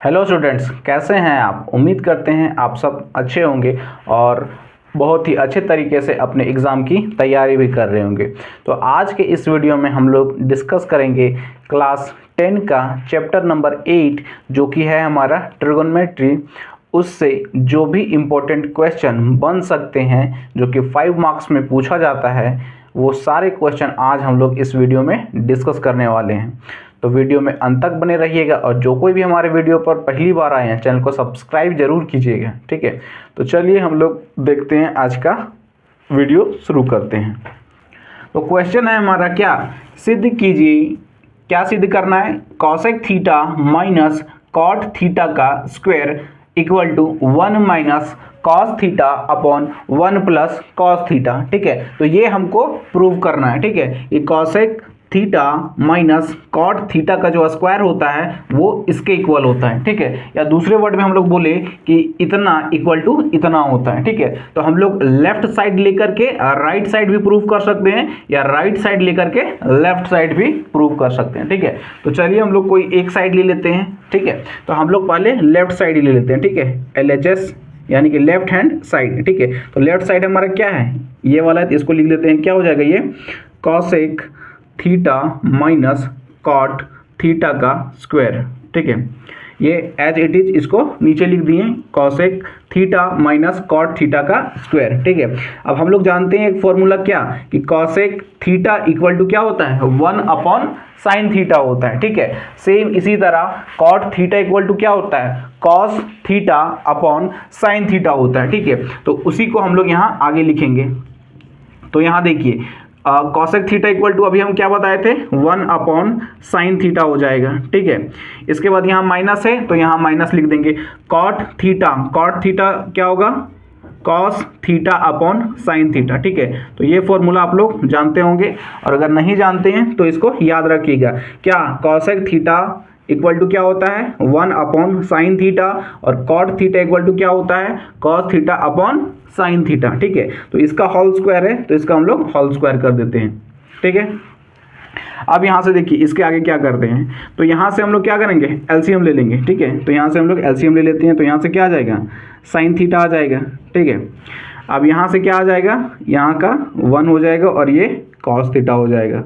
Hello students, कैसे हैं आप। उम्मीद करते हैं आप सब अच्छे होंगे और बहुत ही अच्छे तरीके से अपने एग्ज़ाम की तैयारी भी कर रहे होंगे। तो आज के इस वीडियो में हम लोग डिस्कस करेंगे क्लास 10 का चैप्टर नंबर 8 जो कि है हमारा ट्रिगोनोमेट्री। उससे जो भी इम्पोर्टेंट क्वेश्चन बन सकते हैं जो कि 5 मार्क्स में पूछा जाता है, वो सारे क्वेश्चन आज हम लोग इस वीडियो में डिस्कस करने वाले हैं। तो वीडियो में अंत तक बने रहिएगा और जो कोई भी हमारे वीडियो पर पहली बार आए हैं चैनल को सब्सक्राइब जरूर कीजिएगा, ठीक है। तो चलिए हम लोग देखते हैं, आज का वीडियो शुरू करते हैं। तो क्वेश्चन है हमारा, क्या सिद्ध कीजिए। क्या सिद्ध करना है? Cosec theta minus cot theta का square equal to 1 minus cos theta upon 1 plus cos theta, ठीक है। तो ये हमको प्रूव करना है, ठीक है। ये cosec theta minus cot theta का जो स्क्वायर होता है वो इसके इक्वल होता है, ठीक है। या दूसरे वर्ड में हम लोग बोले कि इतना इक्वल टू इतना होता है, ठीक है। तो हम लोग लेफ्ट साइड लेकर के राइट साइड भी प्रूव कर सकते हैं या राइट साइड लेकर के लेफ्ट साइड भी प्रूव कर सकते हैं, ठीक है। तो चलिए हम लोग कोई एक साइड ले लेते हैं, ठीक है। तो हम लोग पहले लेफ्ट साइड ही ले लेते हैं, ठीक है। LHS यानी कि लेफ्ट हैंड साइड, ठीक है। तो लेफ्ट साइड हमारा क्या है, ये वाला है, तो इसको लिख लेते हैं। क्या हो जाएगा ये? Cosec theta minus cot theta का स्क्वायर, ठीक है। ये एज इट इज इसको नीचे लिख दिए, cosec theta minus cot theta का स्क्वायर, ठीक है। अब हम लोग जानते हैं एक फॉर्मूला, क्या कि कॉसेक थीटा इक्वल टू क्या होता है, 1 अपॉन साइन थीटा होता है, ठीक है। सेम इसी तरह कॉट थीटा इक्वल टू क्या होता है, cos theta upon sine theta होता है, ठीक है। तो उसी को हम लोग यहाँ आगे लिखेंगे। तो यहाँ देखिए, कॉसेक थीटा इक्वल टू अभी हम क्या बताए थे, 1 अपॉन साइन थीटा हो जाएगा, ठीक है। इसके बाद यहाँ माइनस है तो यहाँ माइनस लिख देंगे। कॉट थीटा क्या होगा, cos theta upon sine theta, ठीक है। तो ये फॉर्मूला आप लोग जानते होंगे और अगर नहीं जानते हैं तो इसको याद रखिएगा। क्या कॉसेक थीटा इक्वल टू क्या होता है, 1 अपॉन साइन थीटा, और कॉट थीटा इक्वल टू क्या होता है, cos theta upon sine theta, ठीक है। तो इसका होल स्क्वायर है तो इसका हम लोग होल स्क्वायर कर देते हैं, ठीक है। अब यहाँ से देखिए इसके आगे क्या करते हैं, तो यहाँ से हम लोग क्या करेंगे, एलसीएम ले लेंगे, ठीक है। तो यहाँ से हम लोग एलसीएम ले लेते हैं। तो यहाँ से क्या आ जाएगा, साइन थीटा आ जाएगा, ठीक है। अब यहाँ से क्या आ जाएगा, यहाँ का 1 हो जाएगा और ये कॉस थीटा हो जाएगा,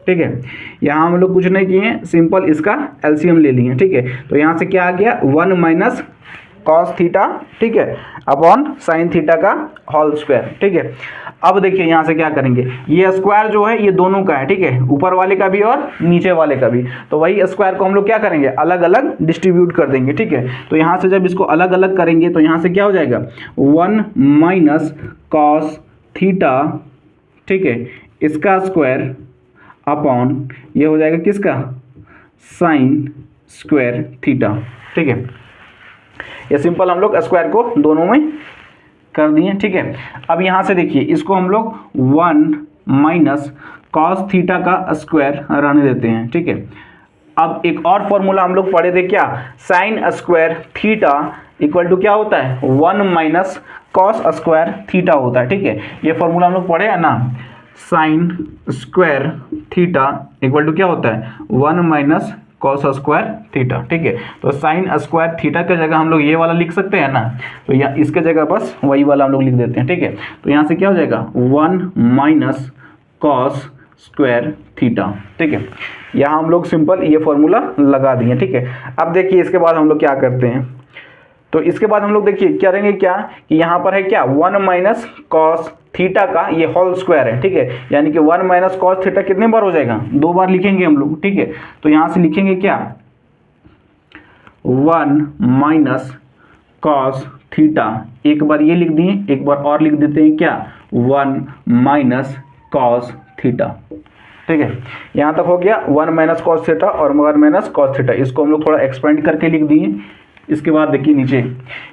ठीक है। यहाँ हम लोग कुछ नहीं किए, सिंपल इसका एलसीएम ले लिए, ठीक है। तो यहाँ से क्या आ गया, 1 माइनस कॉस थीटा, ठीक है, अपॉन साइन थीटा का होल स्क्वायर, ठीक है। अब देखिए यहाँ से क्या करेंगे, ये स्क्वायर जो है ये दोनों का है, ठीक है, ऊपर वाले का भी और नीचे वाले का भी। तो वही स्क्वायर को हम लोग क्या करेंगे, अलग अलग डिस्ट्रीब्यूट कर देंगे, ठीक है। तो यहाँ से जब इसको अलग अलग करेंगे तो यहाँ से क्या हो जाएगा, 1 माइनस कॉस थीटा, ठीक है, इसका स्क्वायर अपॉन ये हो जाएगा किसका, साइन स्क्वायर थीटा, ठीक है। ये सिंपल हम लोग स्क्वायर को दोनों में कर दिए, ठीक है। अब यहाँ से देखिए इसको हम लोग 1 माइनस कॉस थीटा का स्क्वायर रहने देते हैं, ठीक है। अब एक और फॉर्मूला हम लोग पढ़े थे, क्या, sine square theta equal to क्या होता है, 1 माइनस कॉस स्क्वायर थीटा होता है, ठीक है। ये फॉर्मूला हम लोग पढ़े हैं ना, sine square theta equal to क्या होता है, 1 माइनस कॉस स्क्वायर थीटा, ठीक है। तो साइन स्क्वायर थीटा की जगह हम लोग ये वाला लिख सकते हैं ना, तो यहाँ इसके जगह बस वही वाला हम लोग लिख देते हैं, ठीक है। तो यहाँ से क्या हो जाएगा, 1 माइनस कॉस स्क्वायर थीटा, ठीक है। यहाँ हम लोग सिंपल ये फॉर्मूला लगा दिए, ठीक है। अब देखिए इसके बाद हम लोग क्या करते हैं, तो इसके बाद हम लोग देखिए क्या करेंगे, क्या कि यहाँ पर है क्या, 1 माइनस कॉस थीटा का ये होल स्क्वायर है, ठीक है। यानी कि 1 माइनस कॉस थीटा कितने बार हो जाएगा, 2 बार लिखेंगे हम लोग, ठीक है। तो यहाँ से लिखेंगे क्या, 1 माइनस कॉस थीटा, एक बार ये लिख दिए, एक बार और लिख देते हैं, क्या, 1 माइनस कॉस थीटा, ठीक है। यहाँ तक हो गया 1 माइनस कॉस थीटा और 1 माइनस कॉस थीटा, इसको हम लोग थोड़ा एक्सपेंड करके लिख दिए। इसके बाद देखिए नीचे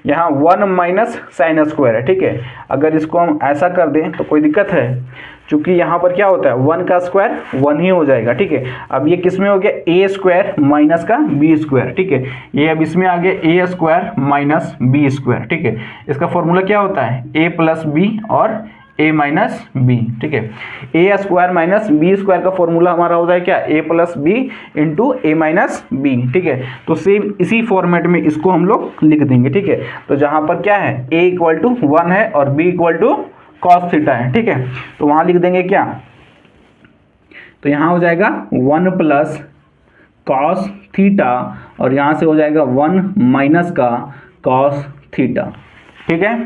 यहाँ 1 माइनस साइन स्क्वायर है, ठीक है। अगर इसको हम ऐसा कर दें तो कोई दिक्कत है, क्योंकि यहाँ पर क्या होता है, 1 का स्क्वायर 1 ही हो जाएगा, ठीक है। अब ये किस में हो गया, ए स्क्वायर माइनस का बी स्क्वायर, ठीक है। ये अब इसमें आ गया ए स्क्वायर माइनस बी स्क्वायर, ठीक है। इसका फॉर्मूला क्या होता है, ए प्लस बी और ए माइनस बी, ठीक है। A square minus B square का फॉर्मूला हमारा होता है क्या, ए प्लस बी इंटू ए माइनस बी, ठीक है। तो सेम इसी फॉर्मेट में इसको हम लोग लिख देंगे, ठीक है। तो जहाँ पर क्या है, ए इक्वल टू 1 है और B equal to cos theta है, ठीक है। तो वहाँ लिख देंगे क्या, तो यहाँ हो जाएगा 1 प्लस कॉस थीटा और यहाँ से हो जाएगा 1 माइनस का कॉस थीटा, ठीक है।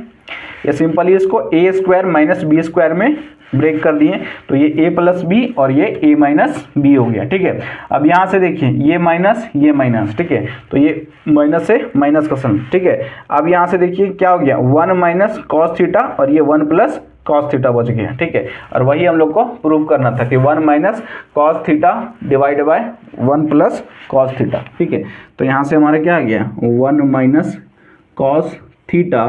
ये सिंपली इसको ए स्क्वायर माइनस बी स्क्वायर में ब्रेक कर दिए, तो ये ए प्लस बी और ये ए माइनस बी हो गया, ठीक है। अब यहाँ से देखिए ये माइनस, ठीक है। तो ये माइनस से माइनस का सम, ठीक है। अब यहाँ से देखिए क्या हो गया, 1 माइनस कॉस थीटा और ये 1 प्लस कॉस थीटा बच गया, ठीक है। और वही हम लोग को प्रूव करना था कि 1 minus cos theta divide by 1 plus cos theta, ठीक है। तो यहाँ से हमारा क्या आ गया, 1 minus cos theta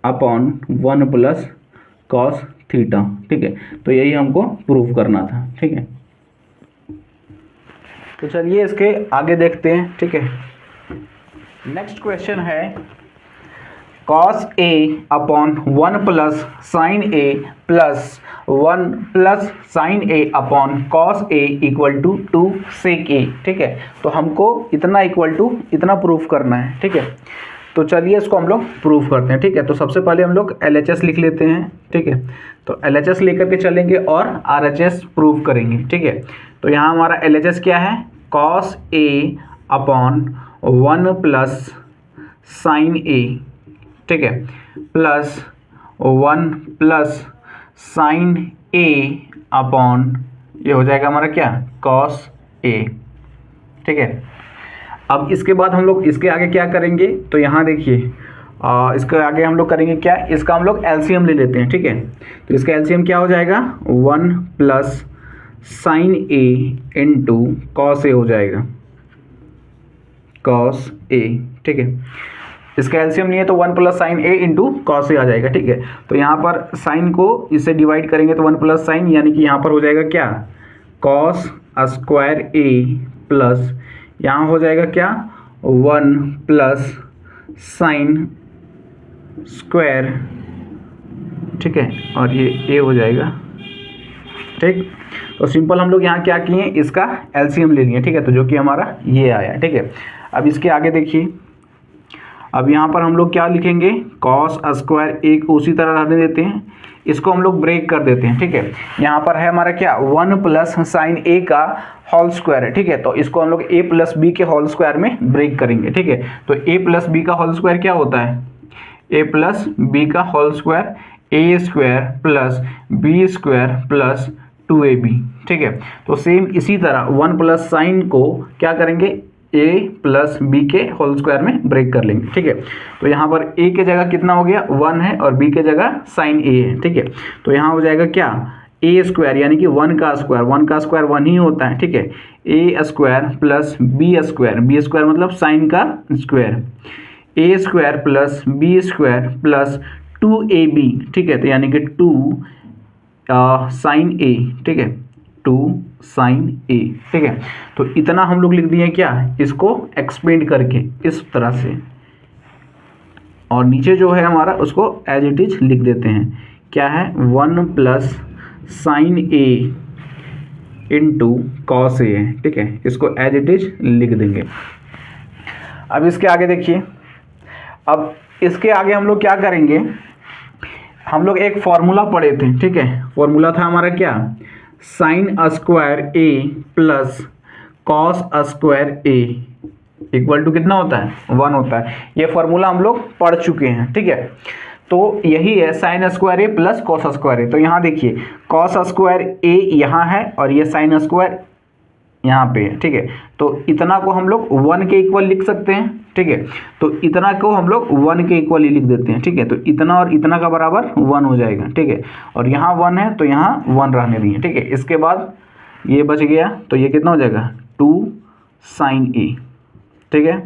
upon 1 plus cos theta, ठीक है। तो यही हमको प्रूव करना था, ठीक है। तो चलिए इसके आगे देखते हैं, ठीक है। नेक्स्ट क्वेश्चन है cos A upon 1 plus sine A plus 1 plus sine A upon cos A equal to 2 sec A, ठीक है। तो हमको इतना इक्वल टू इतना प्रूफ करना है, ठीक है। तो चलिए इसको हम लोग प्रूफ करते हैं, ठीक है। तो सबसे पहले हम लोग LHS लिख लेते हैं, ठीक है। तो LHS लेकर के चलेंगे और RHS प्रूफ करेंगे, ठीक है। तो यहाँ हमारा LHS क्या है, cos A upon 1 plus sine ए, ठीक है, plus 1 plus sine A upon ये हो जाएगा हमारा क्या, कॉस ए, ठीक है। अब इसके बाद हम लोग इसके आगे क्या करेंगे, तो यहाँ देखिए इसके आगे हम लोग करेंगे क्या, इसका हम लोग एलसीएम ले लेते हैं, ठीक है। तो इसका एलसीएम क्या हो जाएगा, 1 plus sine A into cos A हो जाएगा, कॉस ए, ठीक है। इसका एलसीएम नहीं है तो 1 plus sine A into cos A आ जाएगा, ठीक है। तो यहाँ पर साइन को इससे डिवाइड करेंगे तो 1 प्लस साइन, यानी कि यहाँ पर हो जाएगा क्या, कॉस स्क्वायर ए प्लस यहाँ हो जाएगा क्या, 1 प्लस साइन स्क्वायर, ठीक है, और ये ए हो जाएगा, ठीक। तो सिंपल हम लोग यहाँ क्या किए, इसका एलसीएम ले लिए, ठीक है। तो जो कि हमारा ये आया, ठीक है। अब इसके आगे देखिए, अब यहाँ पर हम लोग क्या लिखेंगे, कॉस स्क्वायर ए को उसी तरह रहने देते हैं, इसको हम लोग ब्रेक कर देते हैं, ठीक है। यहाँ पर है हमारा क्या, 1 प्लस साइन ए का होल स्क्वायर है, ठीक है। तो इसको हम लोग ए प्लस बी के होल स्क्वायर में ब्रेक करेंगे, ठीक है। तो ए प्लस बी का होल स्क्वायर क्या होता है, ए प्लस बी का whole square A square plus B square plus 2ab, ठीक है। तो सेम इसी तरह 1 प्लस साइन को क्या करेंगे, ए प्लस बी के होल स्क्वायर में ब्रेक कर लेंगे, ठीक है। तो यहाँ पर ए के जगह कितना हो गया, 1 है और बी के जगह साइन ए है, ठीक है। तो यहाँ हो जाएगा क्या, ए स्क्वायर यानी कि 1 का स्क्वायर 1 ही होता है, ठीक है। A square plus B square मतलब साइन का square, A square plus B square plus 2ab, ठीक है। तो यानी कि 2 साइन ए, ठीक है, 2 साइन ए, ठीक है। तो इतना हम लोग लिख दिए क्या, इसको एक्सपेंड करके इस तरह से, और नीचे जो है हमारा उसको एज इट इज लिख देते हैं, क्या है, 1 plus sine A into cos A, ठीक है। इसको एज इट इज लिख देंगे। अब इसके आगे देखिए, अब इसके आगे हम लोग क्या करेंगे, हम लोग एक फॉर्मूला पढ़े थे, ठीक है। फॉर्मूला था हमारा क्या, sine square A plus cos square A equal to कितना होता है, 1 होता है। ये फॉर्मूला हम लोग पढ़ चुके हैं, ठीक है। तो यही है sign square A plus cos square ए। तो यहाँ देखिए कॉस स्क्वायर ए यहाँ है और ये साइन स्क्वायर यहाँ पे है, ठीक है। तो इतना को हम लोग 1 के इक्वल लिख सकते हैं, ठीक है। तो इतना को हम लोग 1 के इक्वल ही लिख देते हैं, ठीक है। तो इतना और इतना का बराबर 1 हो जाएगा, ठीक है। और यहाँ 1 है तो यहाँ 1 रहने दिए, ठीक है। इसके बाद ये बच गया तो ये कितना हो जाएगा, 2 साइन ए, ठीक है।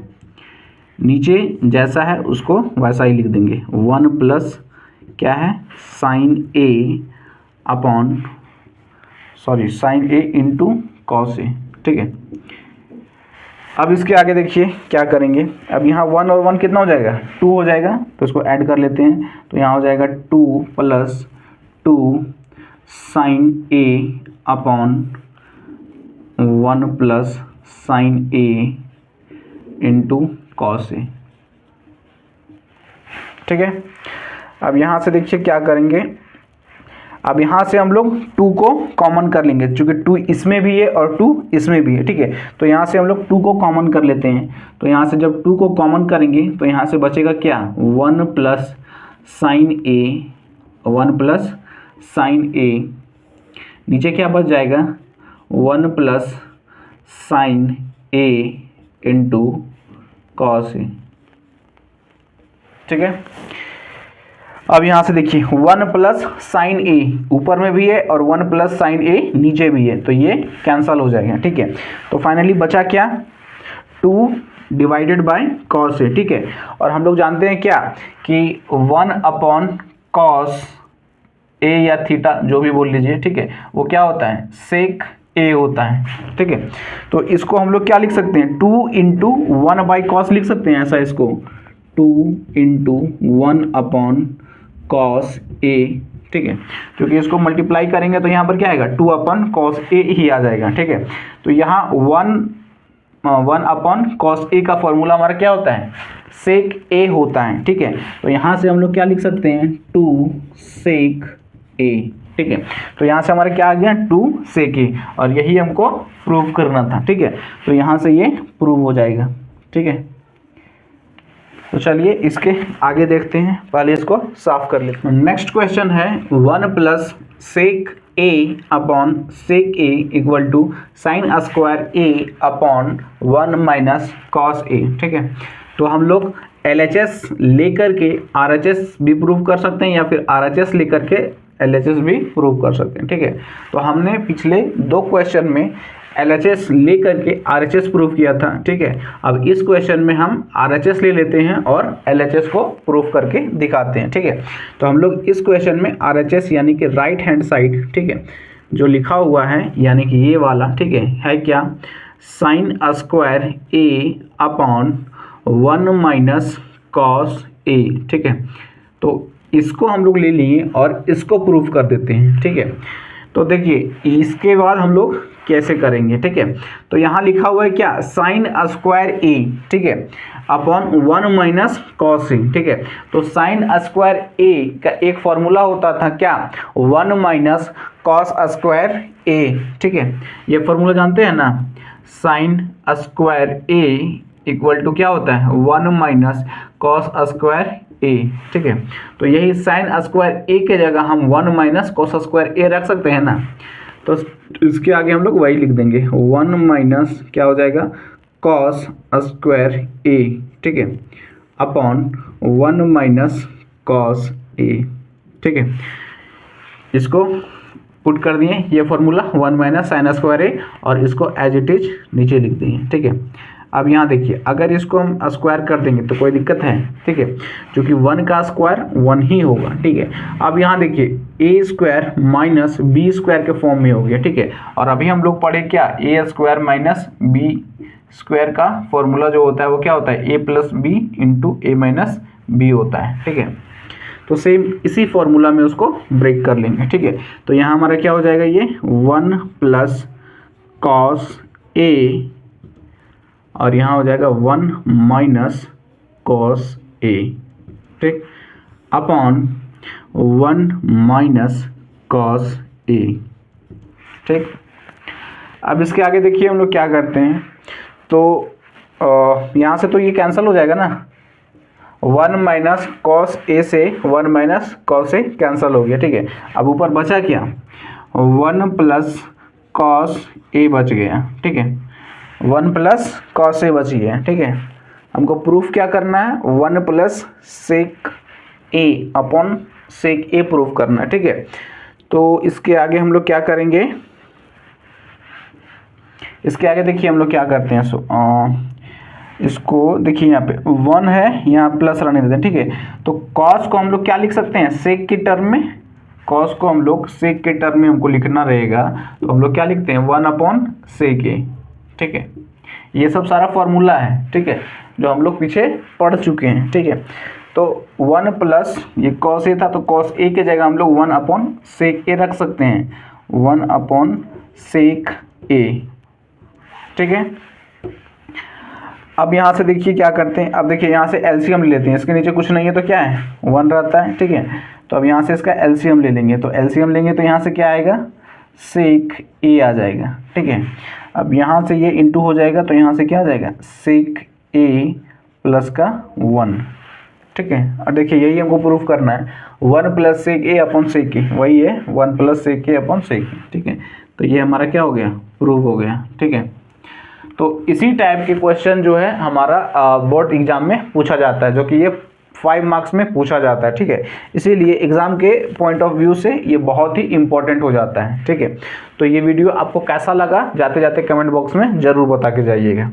नीचे जैसा है उसको वैसा ही लिख देंगे, 1 प्लस क्या है, sign A upon sine A into cos A, ठीक है। अब इसके आगे देखिए क्या करेंगे, अब यहाँ 1 और 1 कितना हो जाएगा, 2 हो जाएगा। तो इसको ऐड कर लेते हैं, तो यहाँ हो जाएगा 2 plus 2 sign A upon 1 plus sine A into cos A. ठीक है, अब यहाँ से देखिए क्या करेंगे, अब यहाँ से हम लोग 2 को कॉमन कर लेंगे, क्योंकि 2 इसमें भी है और 2 इसमें भी है। ठीक है, तो यहाँ से हम लोग 2 को कॉमन कर लेते हैं। तो यहाँ से जब 2 को कॉमन करेंगे तो यहाँ से बचेगा क्या, 1 प्लस साइन ए, 1 प्लस साइन ए, नीचे क्या बच जाएगा, 1 plus sine A into cos A. ठीक है, अब यहाँ से देखिए 1 प्लस साइन ए ऊपर में भी है और 1 प्लस साइन ए नीचे भी है, तो ये कैंसल हो जाएगा। ठीक है, तो फाइनली बचा क्या, 2 डिवाइडेड बाय कॉस ए। ठीक है, और हम लोग जानते हैं क्या कि 1 अपॉन कॉस ए या थीटा जो भी बोल लीजिए, ठीक है, वो क्या होता है, सेक ए होता है। ठीक है, तो इसको हम लोग क्या लिख सकते हैं, 2 इंटू 1 बाई कॉस लिख सकते हैं ऐसा, इसको 2 इंटू 1 अपॉन कॉस ए। ठीक है, क्योंकि इसको मल्टीप्लाई करेंगे तो यहाँ पर क्या आएगा, 2 अपॉन कॉस ए ही आ जाएगा। ठीक है, तो यहाँ 1 अपॉन कॉस ए का फॉर्मूला हमारा क्या होता है, सेक ए होता है। ठीक है, तो यहाँ से हम लोग क्या लिख सकते हैं, 2 सेक ए। ठीक है, तो यहाँ से हमारा क्या आ गया, 2 सेक ए, और यही हमको प्रूव करना था। ठीक है, तो यहाँ से ये प्रूव हो जाएगा। ठीक है, तो चलिए इसके आगे देखते हैं, पहले इसको साफ कर लेते हैं। नेक्स्ट क्वेश्चन है 1 plus sec A upon sec A equal to sine square A upon 1 minus cos A. ठीक है, तो हम लोग LHS लेकर के RHS भी प्रूव कर सकते हैं या फिर RHS लेकर के LHS भी प्रूव कर सकते हैं। ठीक है, तो हमने पिछले 2 क्वेश्चन में LHS लेकर के RHS प्रूव किया था। ठीक है, अब इस क्वेश्चन में हम RHS ले लेते हैं और LHS को प्रूव करके दिखाते हैं। ठीक है, तो हम लोग इस क्वेश्चन में RHS यानी कि राइट हैंड साइड, ठीक है, जो लिखा हुआ है यानी कि ये वाला, ठीक है क्या, sine square A upon 1 minus cos A. ठीक है, तो इसको हम लोग ले लिए और इसको प्रूव कर देते हैं। ठीक है, तो देखिए इसके बाद हम लोग कैसे करेंगे। ठीक है, तो यहाँ लिखा हुआ है क्या, साइन स्क्वायर ए, ठीक है, अपॉन 1 माइनस कॉस ए। ठीक है, तो साइन स्क्वायर ए का एक फॉर्मूला होता था क्या, 1 माइनस कॉस स्क्वायर ए। ठीक है, ये फॉर्मूला जानते हैं ना, sine square A equal to क्या होता है, 1 माइनस कॉस स्क्वायर ए। ठीक है, तो यही साइन स्क्वायर ए के जगह हम 1 माइनस कॉस स्क्वायर ए रख सकते हैं ना, तो इसके आगे हम लोग वही लिख देंगे, 1 माइनस क्या हो जाएगा, कॉस स्क्वायर ए। ठीक है, अपॉन 1 माइनस कॉस ए। ठीक है, इसको पुट कर दिए ये फॉर्मूला 1 माइनस साइन स्क्वायर ए, और इसको एज इट इज नीचे लिख दिए। ठीक है, अब यहाँ देखिए अगर इसको हम स्क्वायर कर देंगे तो कोई दिक्कत है। ठीक है, क्योंकि 1 का स्क्वायर 1 ही होगा। ठीक है, अब यहाँ देखिए ए स्क्वायर माइनस बी स्क्वायर के फॉर्म में हो गया। ठीक है, और अभी हम लोग पढ़े क्या, ए स्क्वायर माइनस बी स्क्वायर का फॉर्मूला जो होता है वो क्या होता है, A plus B into A minus B होता है। ठीक है, तो सेम इसी फॉर्मूला में उसको ब्रेक कर लेंगे। ठीक है, तो यहाँ हमारा क्या हो जाएगा, ये 1 प्लस कॉस ए, और यहाँ हो जाएगा 1 माइनस कॉस ए। ठीक, अपॉन 1 माइनस कॉस ए। ठीक, अब इसके आगे देखिए हम लोग क्या करते हैं, तो यहाँ से तो ये कैंसिल हो जाएगा ना, 1 माइनस कॉस ए से 1 माइनस कॉस ए कैंसिल हो गया। ठीक है, अब ऊपर बचा क्या, 1 प्लस कॉस ए बच गया। ठीक है, 1 प्लस कॉस ए बच गया। ठीक है, हमको प्रूफ क्या करना है, 1 plus sec A upon sec A proof करना है। ठीक है, तो इसके आगे हम लोग क्या करेंगे, इसके आगे देखिए हम लोग क्या करते हैं, इसको देखिए यहाँ पे 1 है, यहाँ प्लस रहने देते हैं। ठीक है, तो कॉस को हम लोग क्या लिख सकते हैं, सेक की टर्म में, कॉस को हम लोग सेक के टर्म में हमको लिखना रहेगा, तो हम लोग क्या लिखते हैं, 1 अपॉन सेक ए। ठीक है, ये सब सारा फॉर्मूला है। ठीक है, जो हम लोग पीछे पढ़ चुके हैं। ठीक है, तो 1 प्लस ये कॉस ए था, तो कॉस ए की जगह हम लोग 1 अपॉन सेक ए रख सकते हैं, 1 अपॉन सेक ए, ठीक है। अब यहाँ से देखिए क्या करते हैं, अब देखिए यहाँ से एलसीएम ले लेते हैं, इसके नीचे कुछ नहीं है तो क्या है 1 रहता है, ठीक है। तो अब यहाँ से इसका एलसीएम ले लेंगे, तो एलसीएम लेंगे तो यहाँ से क्या आएगा सेक ए आ जाएगा, ठीक है। अब यहाँ से ये इंटू हो जाएगा तो यहाँ से क्या आ जाएगा सेक ए प्लस का 1, ठीक है। और देखिए यही हमको प्रूफ करना है, 1 plus sec A upon sec ए वही है 1 plus sec A upon sec A, ठीक है। तो ये हमारा क्या हो गया प्रूफ हो गया, ठीक है। तो इसी टाइप के क्वेश्चन जो है हमारा बोर्ड एग्जाम में पूछा जाता है, जो कि ये 5 मार्क्स में पूछा जाता है, ठीक है। इसीलिए एग्जाम के पॉइंट ऑफ व्यू से ये बहुत ही इंपॉर्टेंट हो जाता है, ठीक है। तो ये वीडियो आपको कैसा लगा जाते जाते कमेंट बॉक्स में ज़रूर बता के जाइएगा।